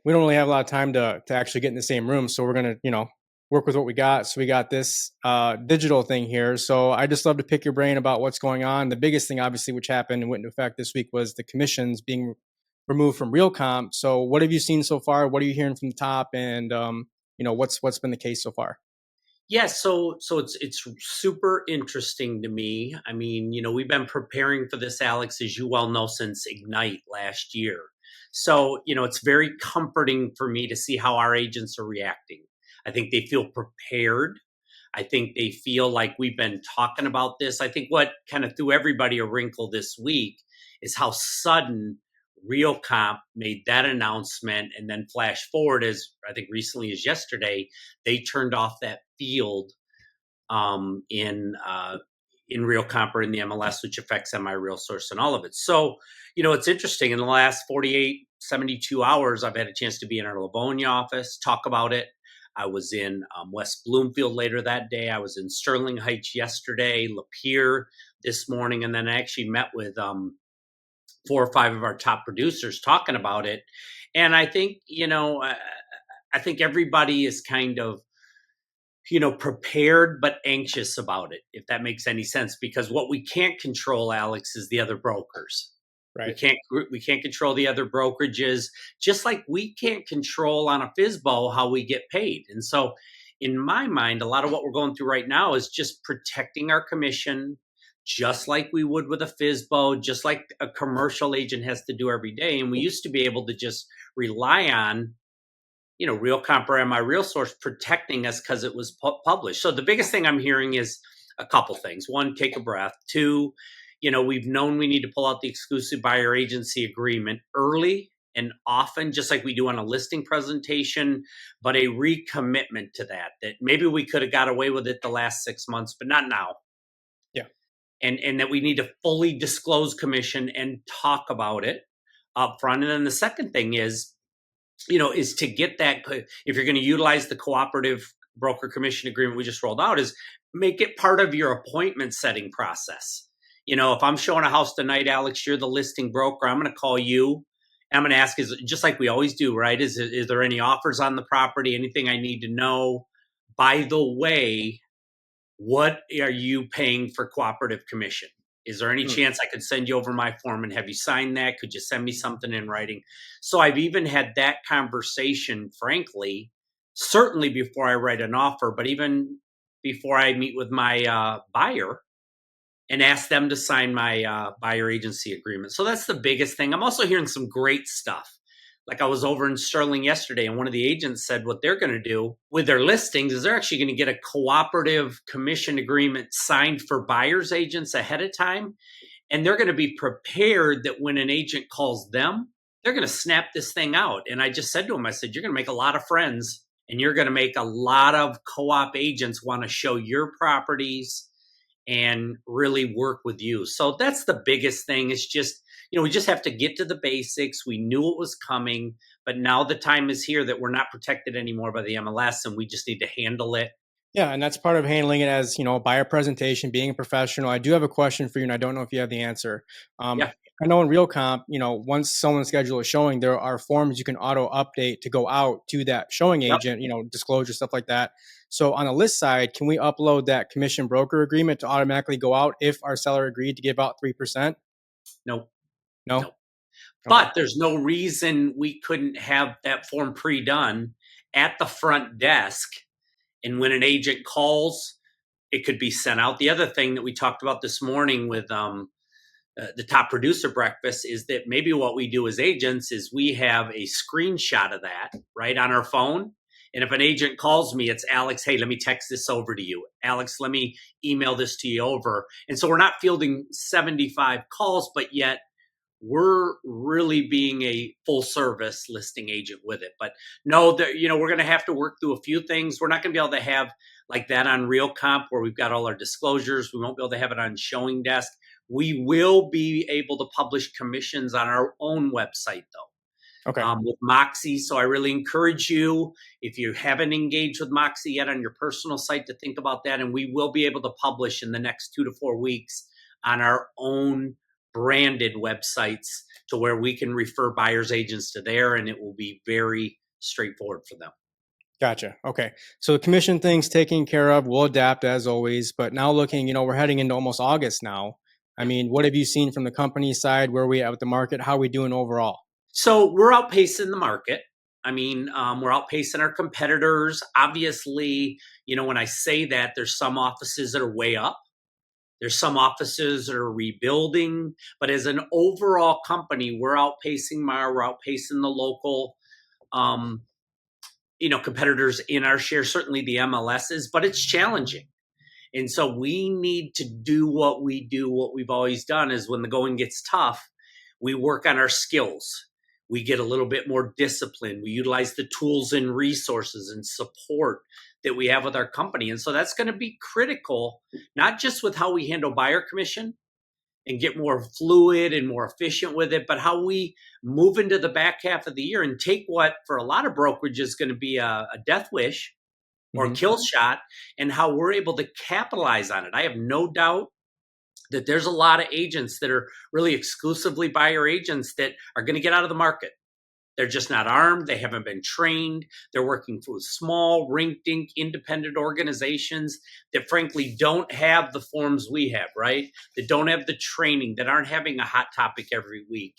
we don't really have a lot of time to actually get in the same room. So we're gonna, work with what we got. So we got this digital thing here. So I just love to pick your brain about what's going on. The biggest thing, obviously, which happened and went into effect this week was the commissions being removed from real comp. So what have you seen so far? What are you hearing from the top? And what's been the case so far? Yeah, so it's super interesting to me. I mean, we've been preparing for this, Alex, as you well know, since Ignite last year. So, it's very comforting for me to see how our agents are reacting. I think they feel prepared. I think they feel like we've been talking about this. I think what kind of threw everybody a wrinkle this week is how sudden Real Comp made that announcement, and then flash forward, as I think recently as yesterday, they turned off that field in Real Comp or in the MLS, which affects MI Real Source and all of it. So, it's interesting. In the last 48, 72 hours, I've had a chance to be in our Livonia office, talk about it. I was in West Bloomfield later that day. I was in Sterling Heights yesterday, Lapeer this morning, and then I actually met with 4 or 5 of our top producers talking about it. And I think, I think everybody is kind of, prepared but anxious about it, if that makes any sense, because what we can't control, Alex, is the other brokers. We Right. can't we can't control the other brokerages, just like we can't control on a FISBO how we get paid. And so in my mind, a lot of what we're going through right now is just protecting our commission, just like we would with a FISBO, just like a commercial agent has to do every day. And we used to be able to just rely on Real Comp or MI Real Source protecting us because it was published. So the biggest thing I'm hearing is a couple things. One, take a breath. Two, we've known we need to pull out the exclusive buyer agency agreement early and often, just like we do on a listing presentation, but a recommitment to that maybe we could have got away with it the last 6 months, but not now. Yeah. And that we need to fully disclose commission and talk about it up front. And then the second thing is to get that, if you're going to utilize the cooperative broker commission agreement we just rolled out, is make it part of your appointment setting process. If I'm showing a house tonight, Alex, you're the listing broker, I'm going to call you. I'm going to ask, is just like we always do, right? Is there any offers on the property? Anything I need to know? By the way, what are you paying for cooperative commission? Is there any Hmm. chance I could send you over my form and have you sign that? Could you send me something in writing? So I've even had that conversation, frankly, certainly before I write an offer, but even before I meet with my buyer and ask them to sign my buyer agency agreement. So that's the biggest thing. I'm also hearing some great stuff. Like I was over in Sterling yesterday, and one of the agents said what they're going to do with their listings is they're actually going to get a cooperative commission agreement signed for buyers agents ahead of time. And they're going to be prepared that when an agent calls them, they're going to snap this thing out. And I just said to him, I said, you're going to make a lot of friends, and you're going to make a lot of co-op agents want to show your properties and really work with you. So that's the biggest thing. It's just, we just have to get to the basics. We knew it was coming, but now the time is here that we're not protected anymore by the MLS, and we just need to handle it. Yeah, and that's part of handling it as, a buyer presentation, being a professional. I do have a question for you, and I don't know if you have the answer. Yeah. I know in Real Comp, once someone schedules a showing, there are forms you can auto update to go out to that showing Yep. agent, disclosure, stuff like that. So on the list side, can we upload that commission broker agreement to automatically go out if our seller agreed to give out 3%? No, No? no. Okay. But there's no reason we couldn't have that form pre-done at the front desk. And when an agent calls, it could be sent out. The other thing that we talked about this morning with the top producer breakfast is that maybe what we do as agents is we have a screenshot of that right on our phone. And if an agent calls me, it's Alex, hey, let me text this over to you. Alex, let me email this to you over. And so we're not fielding 75 calls, but yet we're really being a full service listing agent with it. But no, we're going to have to work through a few things. We're not going to be able to have like that on Real Comp where we've got all our disclosures. We won't be able to have it on Showing Desk. We will be able to publish commissions on our own website, though, Okay. with Moxie. So I really encourage you, if you haven't engaged with Moxie yet on your personal site, to think about that. And we will be able to publish in the next 2 to 4 weeks on our own branded websites to where we can refer buyers agents to there, and it will be very straightforward for them. Gotcha. Okay. So the commission thing's taken care of. We'll adapt as always. But now looking, we're heading into almost August now. I Yeah. mean, what have you seen from the company side? Where are we at with the market? How are we doing overall? So we're outpacing the market. I mean, we're outpacing our competitors. Obviously, when I say that, there's some offices that are way up. There's some offices that are rebuilding, but as an overall company, we're outpacing Mar, we're outpacing the local, um, competitors in our share. Certainly the MLSs, but it's challenging. And so we need to do what we do, what we've always done is when the going gets tough, we work on our skills. We get a little bit more discipline. We utilize the tools and resources and support that we have with our company. And so that's going to be critical, not just with how we handle buyer commission and get more fluid and more efficient with it, but how we move into the back half of the year and take what for a lot of brokerage is going to be a death wish or Hmm. kill shot, and how we're able to capitalize on it. I have no doubt that there's a lot of agents that are really exclusively buyer agents that are going to get out of the market. They're just not armed. They haven't been trained. They're working for small, rink-dink, independent organizations that frankly don't have the forms we have, right? That don't have the training, that aren't having a hot topic every week.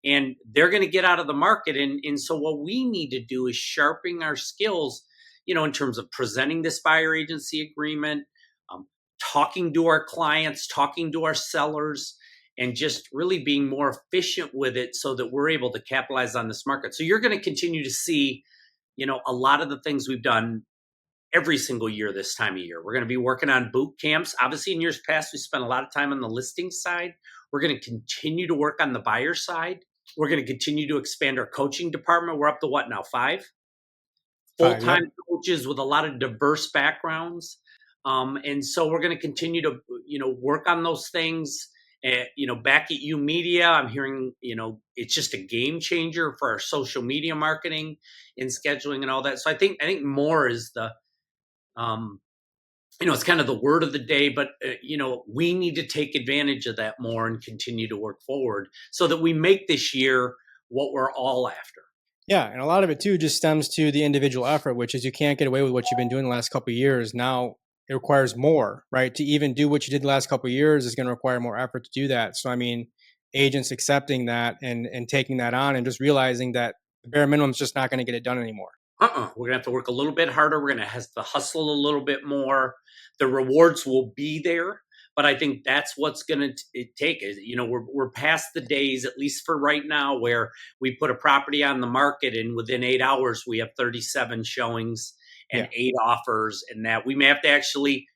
And they're going to get out of the market. And so what we need to do is sharpen our skills, in terms of presenting this buyer agency agreement, um, talking to our clients, talking to our sellers, and just really being more efficient with it so that we're able to capitalize on this market. So you're going to continue to see, a lot of the things we've done every single year this time of year. We're going to be working on boot camps. Obviously, in years past, we spent a lot of time on the listing side. We're going to continue to work on the buyer side. We're going to continue to expand our coaching department. We're up to what now? 5 Five. Yep. full-time coaches with a lot of diverse backgrounds. And so we're going to continue to, work on those things. Back at you media, I'm hearing, it's just a game changer for our social media marketing and scheduling and all that. So I think more is the, it's kind of the word of the day, but we need to take advantage of that more and continue to work forward so that we make this year what we're all after. Yeah, and a lot of it too just stems to the individual effort, which is you can't get away with what you've been doing the last couple of years. Now it requires more, right? To even do what you did the last couple of years is going to require more effort to do that. So I mean, agents accepting that and taking that on and just realizing that the bare minimum is just not going to get it done anymore. We're gonna have to work a little bit harder. We're gonna have to hustle a little bit more. The rewards will be there, but I think that's what's gonna take. Is we're past the days, at least for right now, where we put a property on the market and within 8 hours we have 37 showings and Yeah. 8 offers, and that we may have to actually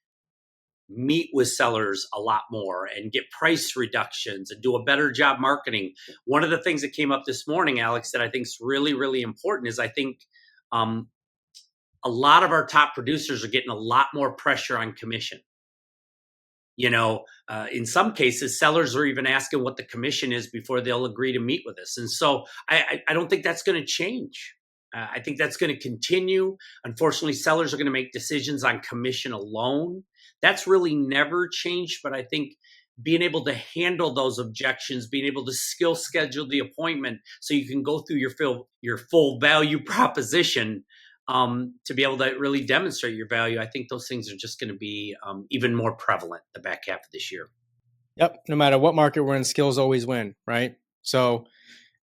meet with sellers a lot more and get price reductions and do a better job marketing. One of the things that came up this morning, Alex, that I think is really, really important is I think um, a lot of our top producers are getting a lot more pressure on commission. In some cases, sellers are even asking what the commission is before they'll agree to meet with us. And so I don't think that's going to change. I think that's going to continue. Unfortunately, sellers are going to make decisions on commission alone. That's really never changed. But I think being able to handle those objections, being able to skill schedule the appointment so you can go through your full value proposition, to be able to really demonstrate your value, I think those things are just going to be even more prevalent the back half of this year. Yep. No matter what market we're in, skills always win, right? So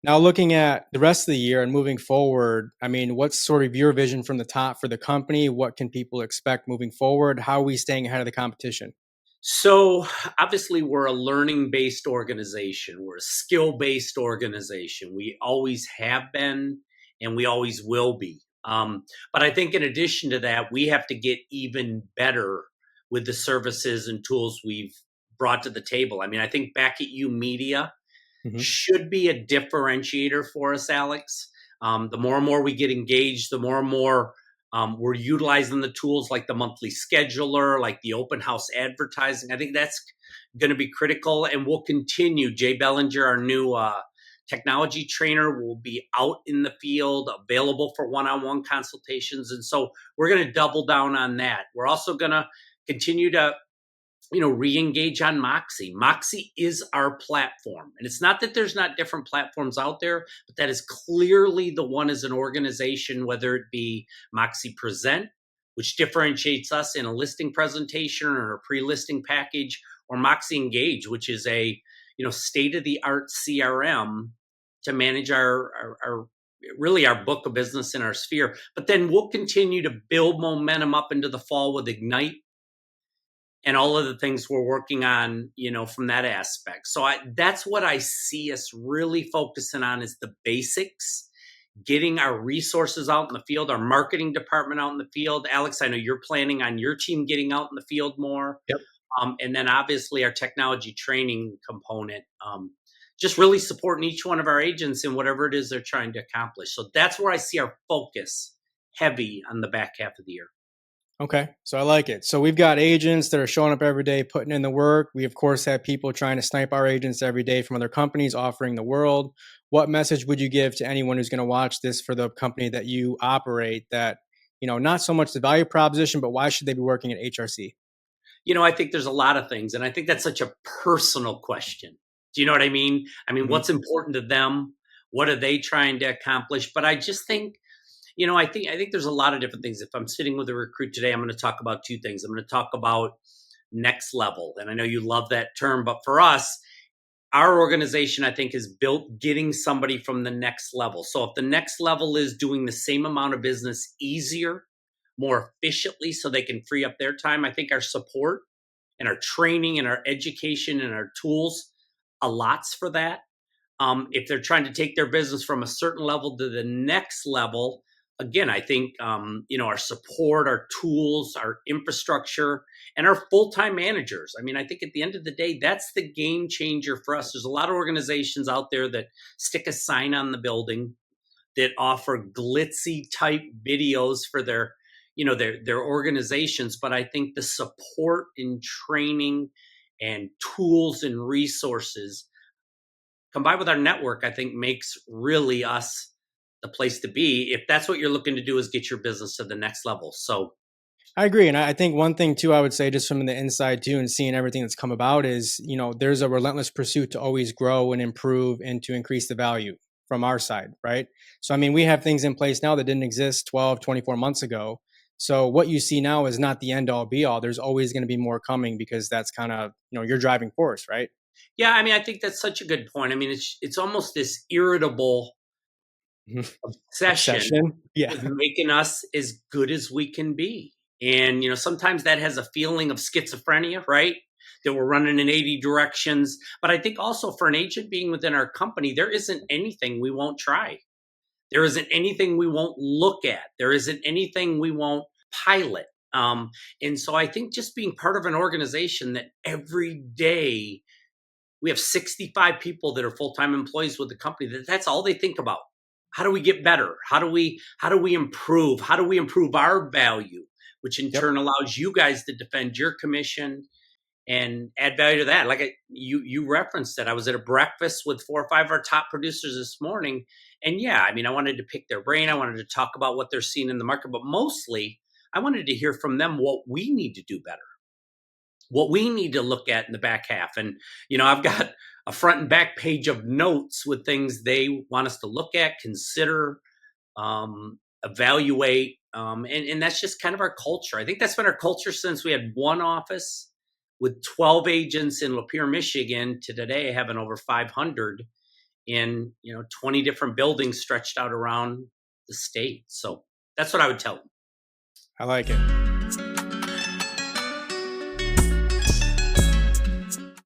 now looking at the rest of the year and moving forward, I mean, what's sort of your vision from the top for the company? What can people expect moving forward? How are we staying ahead of the competition? So obviously, we're a learning-based organization. We're a skill-based organization. We always have been, and we always will be. But I think in addition to that, we have to get even better with the services and tools we've brought to the table. I mean, I think back at you media Hmm. should be a differentiator for us, Alex. The more and more we get engaged, the more and more we're utilizing the tools like the monthly scheduler, like the open house advertising. I think that's going to be critical, and we'll continue. Jay Bellinger, our new technology trainer, will be out in the field, available for one-on-one consultations, and so we're going to double down on that. We're also going to continue to re-engage on Moxie. Moxie is our platform. And it's not that there's not different platforms out there, but that is clearly the one as an organization, whether it be Moxie Present, which differentiates us in a listing presentation or a pre-listing package, or Moxie Engage, which is a state-of-the-art CRM to manage our really our book of business in our sphere. But then we'll continue to build momentum up into the fall with Ignite and all of the things we're working on, from that aspect. So that's what I see us really focusing on, is the basics, getting our resources out in the field, our marketing department out in the field. Alex, I know you're planning on your team getting out in the field more. Yep. And then obviously our technology training component, just really supporting each one of our agents in whatever it is they're trying to accomplish. So that's where I see our focus heavy on the back half of the year. Okay, so I like it. So we've got agents that are showing up every day, putting in the work. We, of course, have people trying to snipe our agents every day from other companies offering the world. What message would you give to anyone who's going to watch this for the company that you operate, that, not so much the value proposition, but why should they be working at HRC? I think there's a lot of things, and I think that's such a personal question. Do you know what I mean? Mm-hmm. What's important to them? What are they trying to accomplish? But I just think, I think there's a lot of different things. If I'm sitting with a recruit today, I'm going to talk about two things. I'm going to talk about next level. And I know you love that term, but for us, our organization, I think, is built getting somebody from the next level. So if the next level is doing the same amount of business easier, more efficiently, so they can free up their time, I think our support and our training and our education and our tools allots for that. If they're trying to take their business from a certain level to the next level, again, I think, our support, our tools, our infrastructure, and our full-time managers. I think at the end of the day, that's the game changer for us. There's a lot of organizations out there that stick a sign on the building, that offer glitzy type videos for their organizations. But I think the support and training and tools and resources combined with our network, I think, makes really us the place to be if that's what you're looking to do, is get your business to the next level. So I agree. And I think one thing too, I would say just from the inside too, and seeing everything that's come about is, there's a relentless pursuit to always grow and improve and to increase the value from our side. Right. So, we have things in place now that didn't exist 12, 24 months ago. So what you see now is not the end all be all. There's always going to be more coming, because that's kind of, your driving force, right? yeah, I think that's such a good point. It's almost this irritable obsession Yeah. with making us as good as we can be. And, sometimes that has a feeling of schizophrenia, right? That we're running in 80 directions. But I think also for an agent being within our company, there isn't anything we won't try. There isn't anything we won't look at. There isn't anything we won't pilot. And so I think just being part of an organization that every day we have 65 people that are full-time employees with the company, that's all they think about. How do we get better? How do we improve? How do we improve our value, which in turn allows you guys to defend your commission and add value to that? Like you referenced it. I was at a breakfast with 4 or 5 of our top producers this morning. And yeah, I wanted to pick their brain. I wanted to talk about what they're seeing in the market, but mostly I wanted to hear from them what we need to do better, what we need to look at in the back half. And, I've got a front and back page of notes with things they want us to look at, consider, evaluate. And that's just kind of our culture. I think that's been our culture since we had one office with 12 agents in Lapeer, Michigan, to today having over 500 in, 20 different buildings stretched out around the state. So that's what I would tell them. I like it.